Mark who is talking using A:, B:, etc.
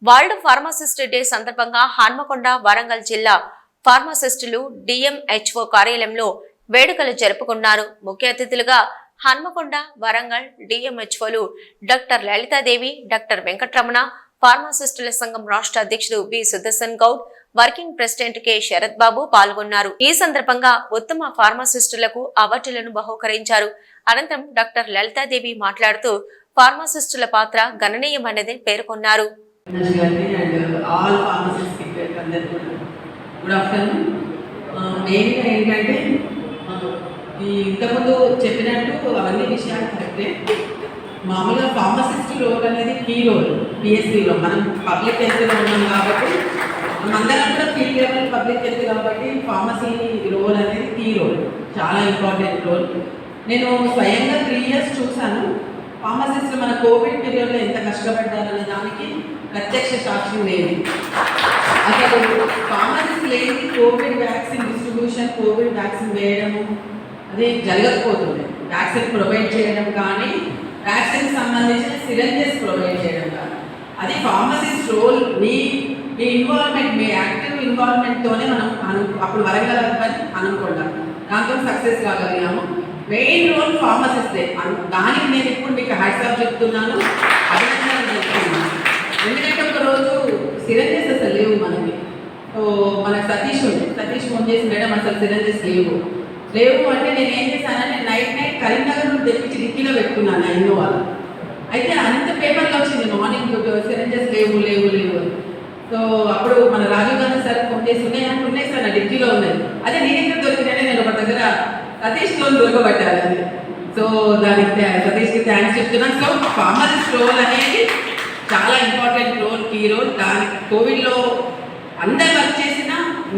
A: World pharmacist day సందర్భంగా హన్మకొండ వరంగల్ జిల్లా ఫార్మసిస్టులు DMHO కార్యాలయంలో వేడుకలు జరుపుకున్నారు. ముఖ్య అతిథులుగా హన్మకొండ వరంగల్ డిఎంహెచ్ఓలు డాక్టర్ లలితాదేవి, డాక్టర్ వెంకటరమణ, ఫార్మసిస్టుల సంఘం రాష్ట్ర అధ్యక్షుడు B Sudarshan Goud, working president K Sharath Babu పాల్గొన్నారు. ఈ సందర్భంగా ఉత్తమ ఫార్మసిస్టులకు అవార్డులను బహూకరించారు. అనంతరం డాక్టర్ లలితాదేవి మాట్లాడుతూ ఫార్మసిస్టుల పాత్ర గణనీయమనేది పేర్కొన్నారు.
B: Good afternoon. మెయిన్గా ఏంటంటే ఇంతకుముందు చెప్పినట్టు అవన్నీ విషయాలు కరెక్టే. మామూలుగా ఫార్మసిస్ట్ రోల్ అనేది కీ రోల్. పిఎస్సిలో మనం పబ్లిక్ హెల్త్లో ఉన్నాం కాబట్టి అందరం కూడా ఫీల్డ్ లెవెల్ పబ్లిక్ హెల్త్ కాబట్టి ఫార్మసీ రోల్ అనేది కీ రోల్, చాలా ఇంపార్టెంట్ రోల్. నేను స్వయంగా 3 years చూశాను. ఫార్మసిస్టులు మన కోవిడ్ పీరియడ్లో ఎంత కష్టపడ్డారనే దానికి ప్రత్యక్ష సాక్ష్యం లేదు. అసలు ఫార్మసిస్ట్ లేని Covid vaccine distribution, Covid vaccine వేయడము అది జరగకపోతుంది. వ్యాక్సిన్ ప్రొవైడ్ చేయడం కానీ, వ్యాక్సిన్ సంబంధించిన సిరంజెస్ ప్రొవైడ్ చేయడం కానీ, అది ఫార్మసిస్ట్ రోల్. మీ ఇన్వాల్వ్మెంట్, మీ యాక్టివ్ ఇన్వాల్వ్మెంట్తోనే మనం అప్పుడు వరగలని అనుకుంటాం. దాంతో సక్సెస్ కాగలిగాము. మెయిన్ రోల్ ఫార్మసిస్టే. దానికి నేను ఇప్పుడు మీకు హ్యాట్స్ ఆఫ్ చెప్తున్నాను, అభినందనలు చెప్తున్నాను. ఎందుకంటే ఒకరోజు సిరంజెస్ అసలు లేవు మనకి. సో మనకు సతీష్ ఫోన్ చేసి, మేడం అసలు సిరంజెస్ లేవు అంటే నేను ఏం చేశానంటే నైట్ కరీంనగర్ నుండి తెప్పించి డిక్కీలో పెట్టుకున్నాను ఇన్నోవాలో. అయితే అంత పేపర్లో వచ్చింది మార్నింగ్ సిరంజెస్ లేవు. సో అప్పుడు మన రాజీవ్ గాంధీ సార్ ఫోన్ చేసి, ఉన్నాయి సార్ నా డిక్కీలో ఉన్నాయి. అదే నేను ఎక్కడ దొరికినానే, నేను ఒక దగ్గర సతీష్లో దొరకబట్టాలి అది. సో దానికి సతీష్కి థ్యాంక్స్ చెప్తున్నాను. సో ఫార్మసిస్ట్ రోల్ అనేది చాలా ఇంపార్టెంట్ రోల్, కీ రోల్. దాని కోవిడ్లో అందరు వర్క్ చేసి